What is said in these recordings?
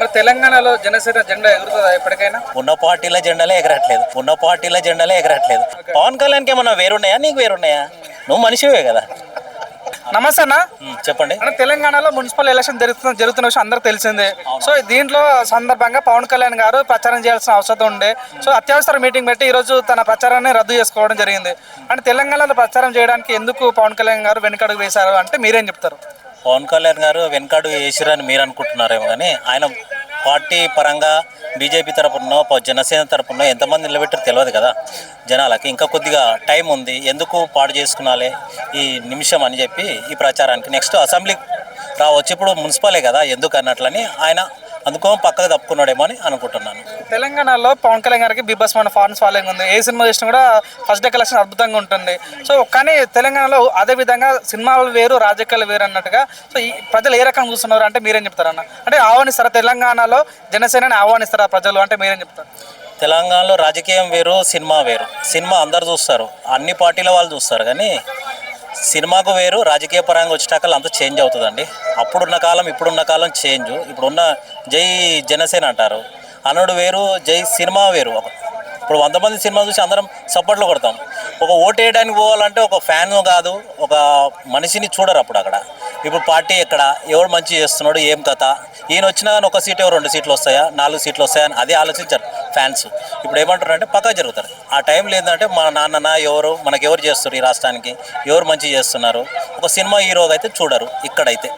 మరి తెలంగాణలో జనసేన జెండా ఎగురుతుందా ఎప్పటికైనా? ఉన్న పార్టీల జెండాలే ఎగరట్లేదు. పవన్ కళ్యాణ్కి ఏమన్నా వేరున్నాయా, నీకు వేరున్నాయా? నువ్వు మనిషివే కదా. నమస్తే అన్న. చెప్పండి. తెలంగాణలో మున్సిపల్ ఎలక్షన్ జరుగుతున్న విషయం అందరికి తెలిసిందే. సో దీంట్లో సందర్భంగా పవన్ కళ్యాణ్ గారు ప్రచారం చేయాల్సిన అవసరం ఉండే. సో అత్యవసర మీటింగ్ పెట్టి ఈ రోజు తన ప్రచారాన్ని రద్దు చేసుకోవడం జరిగింది. అంటే తెలంగాణలో ప్రచారం చేయడానికి ఎందుకు పవన్ కళ్యాణ్ గారు వెనుకడుగు వేశారు అంటే మీరేం చెప్తారు? పవన్ కళ్యాణ్ గారు వెనకడుగు వేసిరని మీరు అనుకుంటున్నారేమో, కానీ ఆయన పార్టీ పరంగా బీజేపీ తరపునో జనసేన తరపునో ఎంతమంది నిలబెట్టారో తెలియదు కదా జనాలకి. ఇంకా కొద్దిగా టైం ఉంది, ఎందుకు పాడు చేసుకున్నాలే ఈ నిమిషం అని చెప్పి ఈ ప్రచారానికి నెక్స్ట్ అసెంబ్లీ రావచ్చు, ఇప్పుడు మున్సిపలే కదా ఎందుకు అన్నట్లని ఆయన అందుకో పక్కకు తప్పుకున్నాడేమో అని అనుకుంటున్నాను. తెలంగాణలో పవన్ కళ్యాణ్ గారికి బిగ్ బాస్ మన ఫారెన్స్ ఫాలోయింగ్ ఉంది. ఏ సినిమా చేసినా కూడా ఫస్ట్ డే కలెక్షన్ అద్భుతంగా ఉంటుంది. సో కానీ తెలంగాణలో అదే విధంగా సినిమాలు వేరు, రాజకీయాలు వేరు అన్నట్టుగా సో ఈ ప్రజలు ఏ రకంగా చూస్తున్నారు అంటే మీరేం చెప్తారన్న? అంటే ఆహ్వానిస్తారా తెలంగాణలో జనసేనని ఆహ్వానిస్తారా ప్రజలు అంటే మీరేం చెప్తారు? తెలంగాణలో రాజకీయం వేరు, సినిమా వేరు. సినిమా అందరు చూస్తారు, అన్ని పార్టీల వాళ్ళు చూస్తారు, కానీ సినిమాకు వేరు, రాజకీయ పరంగా వచ్చేటాక అంతా చేంజ్ అవుతుందండి. అప్పుడున్న కాలం ఇప్పుడున్న కాలం చేంజ్. ఇప్పుడున్న జై జనసేన అంటారు, అనుడు వేరు, జై సినిమా వేరు. ఇప్పుడు 100 మంది సినిమా చూసి అందరం సపోర్ట్లో కొడతాం. ఒక ఓటు వేయడానికి పోవాలంటే ఒక ఫ్యాన్ కాదు, ఒక మనిషిని చూడరు అప్పుడు అక్కడ. ఇప్పుడు పార్టీ ఎక్కడ, ఎవరు మంచి చేస్తున్నాడు, ఏం కథ, ఈయన వచ్చినా కానీ ఒక సీటు 2 సీట్లు వస్తాయా, 4 సీట్లు వస్తాయా అని అదే ఆలోచించారు ఫ్యాన్స్. ఇప్పుడు ఏమంటారు అంటే పక్కా జరుగుతారు. ఆ టైం లేదంటే మా నాన్న ఎవరు మనకెవరు చేస్తారు, ఈ రాష్ట్రానికి ఎవరు మంచి చేస్తున్నారు, ఒక సినిమా హీరోగా అయితే చూడరు ఇక్కడైతే.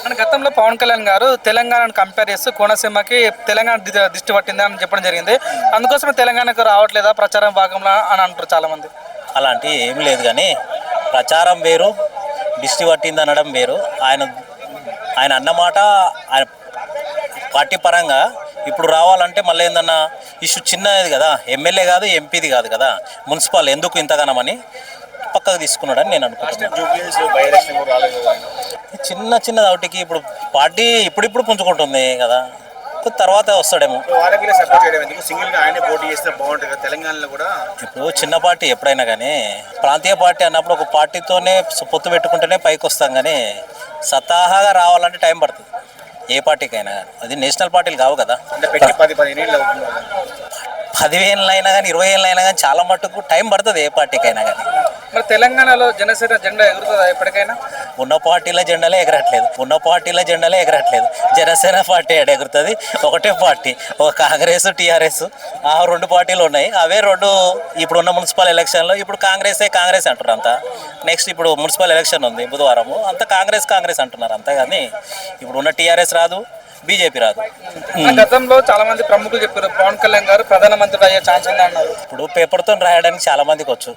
మన గతంలో పవన్ కళ్యాణ్ గారు తెలంగాణను కంపేర్ చేస్తూ కోనసీమకి తెలంగాణ దిష్టి పట్టింది అని చెప్పడం జరిగింది. అందుకోసమే తెలంగాణకు రావట్లేదా ప్రచారం భాగంలో అని అంటారు చాలామంది. అలాంటి ఏం లేదు, కానీ ప్రచారం వేరు, దిష్టి పట్టింది అనడం వేరు. ఆయన అన్నమాట ఆయన పార్టీ పరంగా ఇప్పుడు రావాలంటే మళ్ళీ ఏందన్నా ఇష్యూ చిన్నది కదా, ఎమ్మెల్యే కాదు, ఎంపీది కాదు కదా, మున్సిపల్ ఎందుకు ఇంతగానమని పక్కకు తీసుకున్నాడని నేను అనుకుంటున్నాను. చిన్న వాటికి ఇప్పుడు పార్టీ ఇప్పుడిప్పుడు పుంజుకుంటుంది కదా, తర్వాత వస్తాడేమో. ఇప్పుడు చిన్న పార్టీ ఎప్పుడైనా కానీ ప్రాంతీయ పార్టీ అన్నప్పుడు ఒక పార్టీతోనే పొత్తు పెట్టుకుంటేనే పైకి వస్తాం, కానీ సతాహాగా రావాలంటే టైం పడుతుంది ఏ పార్టీకైనా. అది నేషనల్ పార్టీలు కావు కదా, 10 ఏళ్ళైనా కానీ 20 ఏళ్ళైనా కానీ చాలా మట్టుకు టైం పడుతుంది ఏ పార్టీకైనా కానీ. మరి తెలంగాణలో జనసేన జెండా ఎగురుతుందా ఎప్పటికైనా? ఉన్న పార్టీల జెండాలే ఎగరట్లేదు. జనసేన పార్టీ ఎగురుతుంది, ఒకటే పార్టీ, ఒక కాంగ్రెస్, టీఆర్ఎస్, ఆ 2 పార్టీలు ఉన్నాయి. అవే 2 ఇప్పుడున్న మున్సిపల్ ఎలక్షన్లో ఇప్పుడు కాంగ్రెస్ అంటారు అంతా. నెక్స్ట్ ఇప్పుడు మున్సిపల్ ఎలక్షన్ ఉంది బుధవారము, అంతా కాంగ్రెస్ అంటున్నారు అంతా, కానీ ఇప్పుడు ఉన్న టీఆర్ఎస్ రాదు, బీజేపీ రాదు. గతంలో చాలా మంది ప్రముఖులు చెప్పారు పవన్ కళ్యాణ్ గారు ప్రధానమంత్రి అయ్యే ఛాన్స్ ఉంది అన్నారు. ఇప్పుడు పేపర్తో రాయడానికి చాలా మందికి వచ్చు,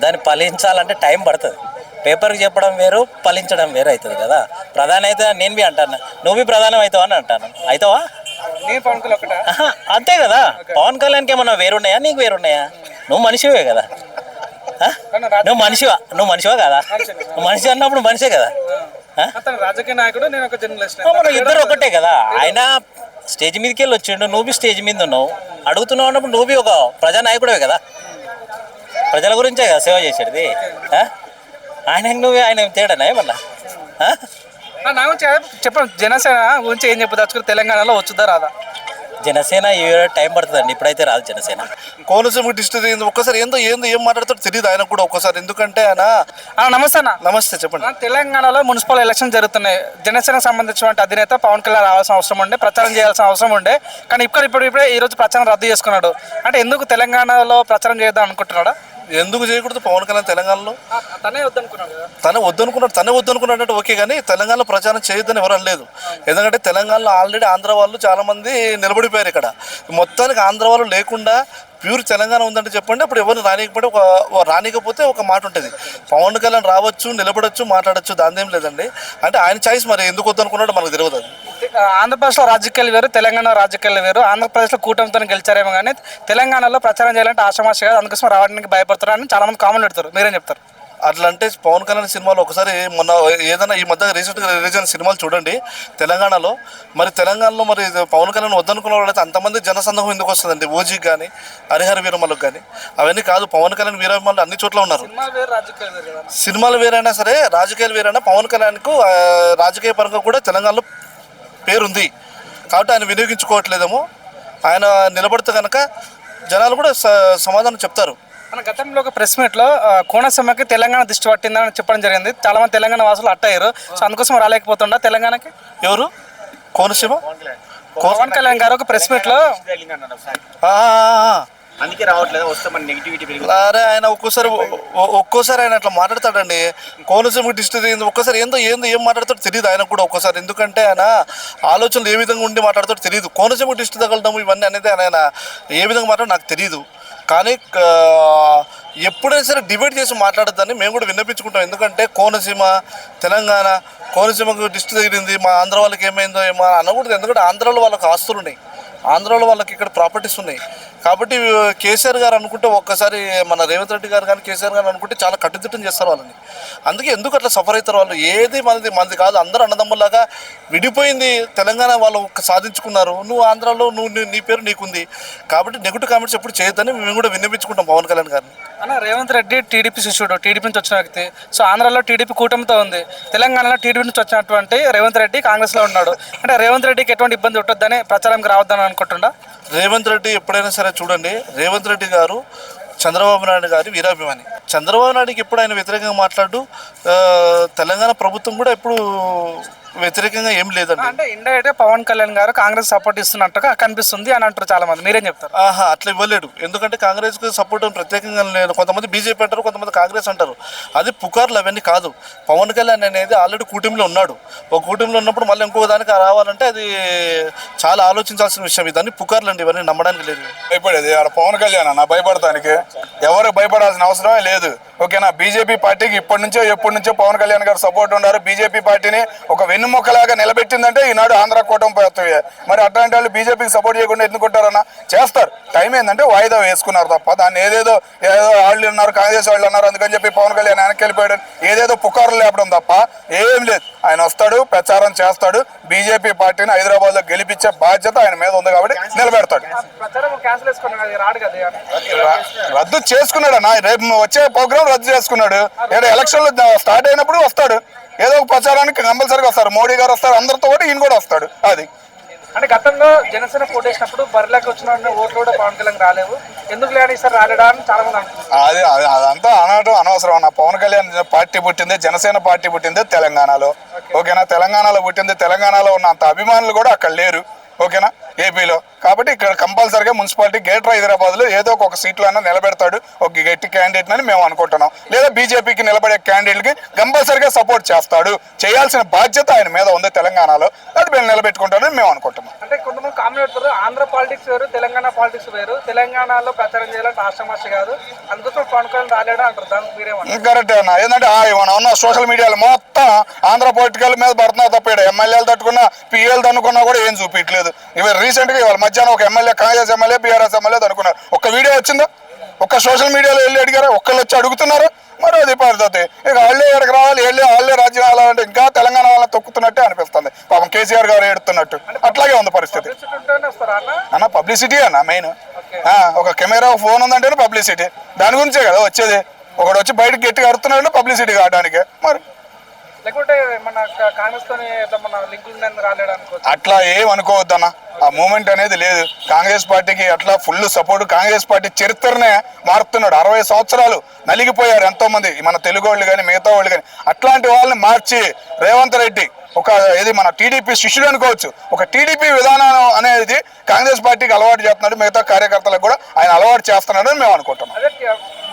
దాన్ని ఫలించాలంటే టైం పడుతుంది. పేపర్కి చెప్పడం వేరు, ఫలించడం వేరు అవుతుంది కదా. ప్రధాని అయితే నేను బి అంటాను, నువ్వు ప్రధానం అవుతావు అని అంటాను. అవుతావా? అంతే కదా. పవన్ కళ్యాణ్కి ఏమన్నా వేరున్నాయా, నీకు వేరున్నాయా? నువ్వు మనిషివే కదా. నువ్వు మనిషివా కదా? నువ్వు మనిషి అన్నప్పుడు మనిషే కదా. రాజకీయ నాయకుడు, నేను ఒక జర్నలిస్ట్, ఇద్దరు ఒకటే కదా. ఆయన స్టేజ్ మీదకి వెళ్ళి వచ్చిండు, నువ్వు బి స్టేజ్ మీద ఉన్నావు, అడుగుతున్నావు అన్నప్పుడు నువ్వు బి ఒక ప్రజానాయకుడే కదా. ప్రజల గురించే కదా సేవ చేసేది. ఆయన తేడానా ఏమన్నా? చెప్పండి, జనసేన గురించి ఏం చెప్పదలుచుకుని తెలంగాణలో వచ్చుదా రాదా? జనసేన టైం పడుతుందండి, ఇప్పుడైతే రాదు జనసేన. కోనసీమ డిస్ట్రిక్ట్ ఒక్కసారి ఏం మాట్లాడతాడో తెలియదు ఆయన కూడా ఒక్కసారి. ఎందుకంటే ఆయన నమస్తే అన్న. నమస్తే, చెప్పండి. తెలంగాణలో మున్సిపల్ ఎలక్షన్ జరుగుతున్నాయి. జనసేనకు సంబంధించిన అధినేత పవన్ కళ్యాణ్ రావాల్సిన అవసరం ఉండే, ప్రచారం చేయాల్సిన అవసరం ఉండే, కానీ ఇప్పుడే ఈ రోజు ప్రచారం రద్దు చేసుకున్నాడు. అంటే ఎందుకు తెలంగాణలో ప్రచారం చేద్దాం అనుకుంటున్నాడా? ఎందుకు చేయకూడదు? పవన్ కళ్యాణ్ తెలంగాణలో తనే వద్దనుకున్నాడు. తనే వద్దనుకున్నాడు అంటే ఓకే, కానీ తెలంగాణలో ప్రచారం చేయొద్దని ఎవరు అనలేదు. ఎందుకంటే తెలంగాణలో ఆల్రెడీ ఆంధ్ర వాళ్ళు చాలా మంది నిలబడిపోయారు. ఇక్కడ మొత్తానికి ఆంధ్ర వాళ్ళు లేకుండా ప్యూర్ తెలంగాణ ఉందంటే చెప్పండి. అప్పుడు ఎవరిని రానికపోతే ఒక మాట ఉంటుంది, పవన్ కళ్యాణ్ రావచ్చు, నిలబడచ్చు, మాట్లాడచ్చు, దాని ఏం లేదండి. అంటే ఆయన చాయిస్, మరి ఎందుకు వద్దనుకున్నాడో మనకు తెలియదు. ఆంధ్రప్రదేశ్లో రాజకీయాలు వేరు, తెలంగాణ రాజకీయాలు వేరు. ఆంధ్రప్రదేశ్లో కూటమితో గెలిచారేమో, కానీ తెలంగాణలో ప్రచారం చేయాలంటే ఆషామాషి కాదు, అందుకోసం రావడానికి భయపడతారు అని చాలా మంది కామెంట్ పెడతారు. మీరేం చెప్తారు? అట్లా అంటే పవన్ కళ్యాణ్ సినిమాలో ఒకసారి మొన్న ఏదైనా ఈ మధ్య రీసెంట్గా రిలీజ్ అయిన సినిమాలు చూడండి తెలంగాణలో. మరి తెలంగాణలో మరి పవన్ కళ్యాణ్ వద్దనుకున్న వాళ్ళైతే అంతమంది జనసందోహం ఎందుకు వస్తుందండి? ఓజీకి కానీ హరిహర వీరమలకు కానీ అవన్నీ కాదు. పవన్ కళ్యాణ్ వీరమల్లు అన్ని చోట్ల ఉన్నారు. సినిమాలు వేరైనా సరే, రాజకీయాలు వేరైనా, పవన్ కళ్యాణ్కు రాజకీయ పరంగా కూడా తెలంగాణలో పేరుంది. కాబట్టి ఆయన వినియోగించుకోవట్లేదేమో. ఆయన నిలబడితే కనుక జనాలు కూడా సమాధానం చెప్తారు. మన గతంలో ఒక ప్రెస్ మీట్లో కోనసీమకి తెలంగాణ దృష్టి పట్టిందని చెప్పడం జరిగింది. చాలా మంది తెలంగాణ వాసులు అట్టయ్యారు. సో అందుకోసం రాలేకపోతుండా తెలంగాణకి? ఎవరు? కోనసీమ పవన్ కళ్యాణ్ గారు ఒక ప్రెస్ మీట్లో అందుకే రావట్లేదు, వస్తే మన నెగిటివిటీ పెరిగింది. అరే ఆయన ఒక్కోసారి ఆయన అట్లా మాట్లాడతాడండి. కోనసీమ డిస్ట్రిక్ట్ ఒక్కసారి ఏం మాట్లాడతాడో తెలియదు ఆయన కూడా ఒక్కోసారి. ఎందుకంటే ఆయన ఆలోచనలు ఏ విధంగా ఉండి మాట్లాడతాడో తెలియదు. కోనసీమ డిస్ట్రిక్ట్ తగలడం ఇవన్నీ అనేది ఆయన ఏ విధంగా మాట్లాడో నాకు తెలియదు. కానీ ఎప్పుడైనా సరే డిబేట్ చేసి మాట్లాడద్దని మేము కూడా విన్నపించుకుంటాం. ఎందుకంటే కోనసీమ తెలంగాణ, కోనసీమకు డిస్ట్రిక్ట్ తగిలింది, మా ఆంధ్ర వాళ్ళకి ఏమైందో ఏమో అనకూడదు. ఎందుకంటే ఆంధ్రాలో వాళ్ళకి ఆస్తులు ఉన్నాయి, ఆంధ్రాలో వాళ్ళకి ఇక్కడ ప్రాపర్టీస్ ఉన్నాయి. కాబట్టి కేసీఆర్ గారు అనుకుంటే ఒక్కసారి మన రేవంత్ రెడ్డి గారు కానీ కేసీఆర్ గారు అనుకుంటే చాలా కట్టుదిట్టం చేస్తారు వాళ్ళని. అందుకే ఎందుకు అట్లా సఫర్ అవుతారు వాళ్ళు? ఏది మనది కాదు, అందరూ అన్నదమ్ములాగా విడిపోయింది. తెలంగాణ వాళ్ళు సాధించుకున్నారు, నువ్వు ఆంధ్రాలో నీ పేరు నీకుంది. కాబట్టి నెగిటివ్ కామెంట్స్ ఎప్పుడు చేయొద్దని మేము కూడా విన్నపించుకుంటాం పవన్ కళ్యాణ్ గారిని. అన్న రేవంత్ రెడ్డి టీడీపీ శిష్యుడు, టీడీపీ నుంచి వచ్చిన వ్యక్తి. సో ఆంధ్రాలో టీడీపీ కూటమితో ఉంది, తెలంగాణలో టీడీపీ నుంచి వచ్చినటువంటి రేవంత్ రెడ్డి కాంగ్రెస్లో ఉన్నాడు. అంటే రేవంత్ రెడ్డికి ఎటువంటి ఇబ్బంది ఉంటుందని ప్రచారంకి రావద్దని అనుకుంటుండా? రేవంత్ రెడ్డి ఎప్పుడైనా సరే చూడండి, రేవంత్ రెడ్డి గారు చంద్రబాబు నాయుడు గారి వీరాభిమాని. చంద్రబాబు నాయుడికి ఎప్పుడు ఆయన వ్యతిరేకంగా మాట్లాడు, తెలంగాణ ప్రభుత్వం కూడా ఎప్పుడు వ్యతిరేకంగా ఏం లేదండి. అంటే ఇండైరెక్ట్ గా పవన్ కళ్యాణ్ గారు కాంగ్రెస్ సపోర్ట్ ఇస్తున్నట్టుగా కనిపిస్తుంది అని అంటారు చాలా మంది. మీరేం చెప్తారు? అట్లా ఇవ్వలేడు. ఎందుకంటే కాంగ్రెస్ కి సపోర్ట్ ప్రత్యేకంగా లేదు. కొంతమంది బీజేపీ అంటారు, కొంతమంది కాంగ్రెస్ అంటారు. అది పుకార్లు అవన్నీ కాదు. పవన్ కళ్యాణ్ అనేది ఆల్రెడీ కూటమిలో ఉన్నాడు. ఒక కూటమిలో ఉన్నప్పుడు మళ్ళీ ఇంకో దానికి రావాలంటే అది చాలా ఆలోచించాల్సిన విషయం. ఇదన్నీ పుకార్లు అండి, ఇవన్నీ నమ్మడానికి లేదు. భయపడేది ఆడ పవన్ కళ్యాణ్ అన్న, భయపడటానికి ఎవరు భయపడాల్సిన అవసరమే లేదు. ఓకేనా? బీజేపీ పార్టీకి ఎప్పటి నుంచో పవన్ కళ్యాణ్ గారు సపోర్ట్ ఉన్నారు. బీజేపీ పార్టీని ఒక వెన్నుముక్కలాగా నిలబెట్టిందంటే ఈనాడు ఆంధ్ర కూటమి పోతుంది. మరి అట్లాంటి వాళ్ళు బీజేపీకి సపోర్ట్ చేయకుండా ఎందుకుంటారన్న? చేస్తారు. టైం ఏంటంటే వాయిదా వేసుకున్నారు తప్ప దాన్ని ఏదో వాళ్ళు ఉన్నారు, కాంగ్రెస్ వాళ్ళు ఉన్నారు అందుకని చెప్పి పవన్ కళ్యాణ్ వెనక్కి వెళ్ళిపోయాడు ఏదేదో పుకారులు లేపడం తప్ప ఏం లేదు. ఆయన వస్తాడు, ప్రచారం చేస్తాడు, బీజేపీ పార్టీని హైదరాబాద్ లో గెలిపించే బాధ్యత ఆయన మీద ఉంది కాబట్టి నిలబెడతాడు. రద్దు చేసుకున్నాడు అన్న, రేపు వచ్చే ప్రోగ్రాం రద్దు చేసుకున్నాడు. ఏదో ఎలక్షన్లు స్టార్ట్ అయినప్పుడు వస్తాడు, ఏదో ఒక ప్రచారానికి కంపల్సరీగా వస్తారు. మోడీ గారు వస్తారు, అందరితో కూడా ఈయన కూడా వస్తాడు. అది అంటే గతంలో జనసేన పోటీ చేసినప్పుడు బరిలోకి వచ్చిన ఓట్లు కూడా పవన్ కళ్యాణ్ రాలేవు, ఎందుకు లేని సార్ రాలేడా అని చాలా మంది అంటున్నారు. అదంతా అనడం అనవసరం అన్న. పవన్ కళ్యాణ్ పార్టీ పుట్టింది, జనసేన పార్టీ పుట్టింది తెలంగాణలో. ఓకేనా? తెలంగాణలో పుట్టింది, తెలంగాణలో ఉన్న అంత అభిమానులు కూడా అక్కడ లేరు. ఓకేనా? ఏపీలో. కాబట్టి ఇక్కడ కంపల్సరీగా మున్సిపాలిటీ గ్రేటర్ హైదరాబాద్ లో ఏదో ఒక సీట్లో అయినా నిలబెడతాడు ఒక గట్టి క్యాండిడేట్ అని మేము అనుకుంటున్నాం. లేదా బీజేపీకి నిలబడే క్యాండిడేట్ కి కంపల్సరీగా సపోర్ట్ చేస్తాడు. చేయాల్సిన బాధ్యత ఆయన మీద ఉంది తెలంగాణలో, అది మేము నిలబెట్టుకుంటామని మేము అనుకుంటున్నాం. అంటే కొంతమంది కామెంట్ పెడతారు, ఆంధ్ర పాలిటిక్స్ వేరు, తెలంగాణ పాలిటిక్స్ వేరు, తెలంగాణలో ప్రచారం చేయాలంటే ఆశ్రమాష కాదు, అందుకోసం పవన్ కళ్యాణ్ రాలేడా అంటారు. దానికి మీరేమన్నా? కరెక్ట్ అన్న. ఏంటంటే ఉన్న సోషల్ మీడియాలో మొత్తం ఆంధ్ర పొలిటికల్ మీద పడుతున్నా తప్పాడు. ఎమ్మెల్యేలు తట్టుకున్నా, పిఎల్ తన్నుకున్నా కూడా ఏం చూపించలేదు. ఇవి రీసెంట్ గా ఇవాళ మధ్యాహ్నం ఒక MLA, Congress MLA, BRS MLA అనుకున్నారు. ఒక్క వీడియో వచ్చిందా? ఒక్క సోషల్ మీడియాలో వెళ్ళి అడిగారా? ఒక్కళ్ళు వచ్చి అడుగుతున్నారు. మరి అది పద్ధతి. ఇక వాళ్ళే ఎక్కడికి రావాలి, వాళ్ళే రాజ్యం వెళ్ళాలంటే ఇంకా తెలంగాణ వాళ్ళని తొక్కుతున్నట్టే అనిపిస్తుంది. పాపం కేసీఆర్ గారు ఏడుతున్నట్టు అట్లాగే ఉంది పరిస్థితి అన్న. పబ్లిసిటీ అన్న మెయిన్. ఒక కెమెరా, ఫోన్ ఉందంటేనే పబ్లిసిటీ. దాని గురించే కదా వచ్చేది. ఒకడు వచ్చి బయటకు గట్టిగా అడుగుతున్నాడు పబ్లిసిటీ కావడానికి. మరి లేకుంటే మన కాంగ్రెస్ తోని మన లింకులు రాలేడానికి అట్లా ఏం అనుకోవద్దన్న. ఆ మూమెంట్ అనేది లేదు. కాంగ్రెస్ పార్టీకి అట్లా ఫుల్ సపోర్ట్. కాంగ్రెస్ పార్టీ చరిత్రనే మారుతున్నాడు. 60 సంవత్సరాలు నలిగిపోయారు ఎంతో మంది, మన తెలుగు వాళ్ళు కానీ మిగతా వాళ్ళు కానీ. అట్లాంటి వాళ్ళని మార్చి రేవంత్ రెడ్డి ఒక ఇది మన టీడీపీ శిష్యుడు అనుకోవచ్చు. ఒక టీడీపీ విధానం అనేది కాంగ్రెస్ పార్టీకి అలవాటు చేస్తున్నాడు, మిగతా కార్యకర్తలకు కూడా ఆయన అలవాటు చేస్తున్నాడు అని మేము అనుకుంటున్నాం.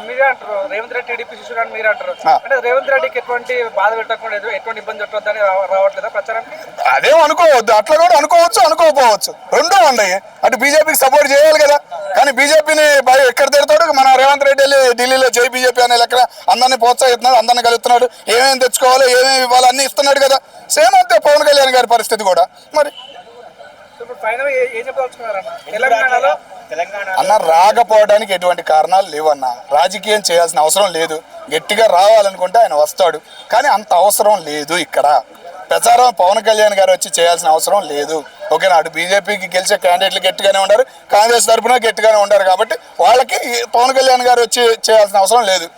మీరే అంటారు రేవంత్ రెడ్డి టీడీపీ శిష్యుడు అని మీరు అంటారు. అంటే రేవంత్ రెడ్డికి ఎటువంటి బాధ పెట్టకుండా, ఎటువంటి ఇబ్బంది పెట్టొద్దని రావట్లేదా ప్రచారానికి? అదేం అనుకోవద్దు. అట్లా కూడా అనుకోవచ్చు, అనుకోకపోవచ్చు. రెండో ఉన్నాయి. అటు బీజేపీకి సపోర్ట్ చేయాలి కదా. కానీ బీజేపీని ఎక్కడ తిడతాడు? మన రేవంత్ రెడ్డి వెళ్ళి ఢిల్లీలో జై బీజేపీ అనే లెక్క అందరినీ ప్రోత్సహిస్తున్నాడు, అందరినీ కలుగుతున్నాడు. ఏమేమి తెచ్చుకోవాలో, ఏమేమి ఇవ్వాలి అన్ని ఇస్తున్నాడు కదా. సేమ్ అంతే పవన్ కళ్యాణ్ గారి పరిస్థితి కూడా. మరి అన్న రాకపోవడానికి ఎటువంటి కారణాలు లేవన్న. రాజకీయం చేయాల్సిన అవసరం లేదు. గట్టిగా రావాలనుకుంటే ఆయన వస్తాడు, కానీ అంత అవసరం లేదు. ఇక్కడ ప్రచారం పవన్ కళ్యాణ్ గారు వచ్చి చేయాల్సిన అవసరం లేదు. ఓకేనా? అటు బీజేపీకి గెలిచే క్యాండిడేట్లు గట్టిగానే ఉంటారు, కాంగ్రెస్ తరఫున గట్టిగానే ఉంటారు. కాబట్టి వాళ్ళకి పవన్ కళ్యాణ్ గారు వచ్చి చేయాల్సిన అవసరం లేదు.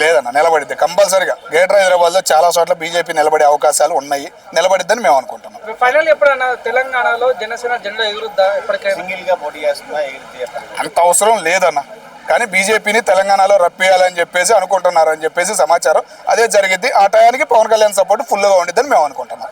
లేదన్న నిలబడిద్ది కంపల్సరీగా. గ్రేటర్ హైదరాబాద్లో చాలా చోట్ల బీజేపీ నిలబడే అవకాశాలు ఉన్నాయి, నిలబడిద్దని మేము అనుకుంటున్నాం. ఫైనల్ ఎప్పుడన్నా తెలంగాణలో జనసేన జెండా ఎగురుద్దా ఇప్పటికైనా? సింగిల్ గా పోటీ చేస్తుందా ఎగిరితే చెప్పండి. అంత అవసరం లేదన్న, కానీ బీజేపీని తెలంగాణలో రప్పియాలని చెప్పేసి అనుకుంటున్నారని చెప్పేసి సమాచారం. అదే జరిగిద్ది. ఆ టయానికి పవన్ కళ్యాణ్ సపోర్ట్ ఫుల్గా ఉండిద్దని మేము అనుకుంటున్నాం.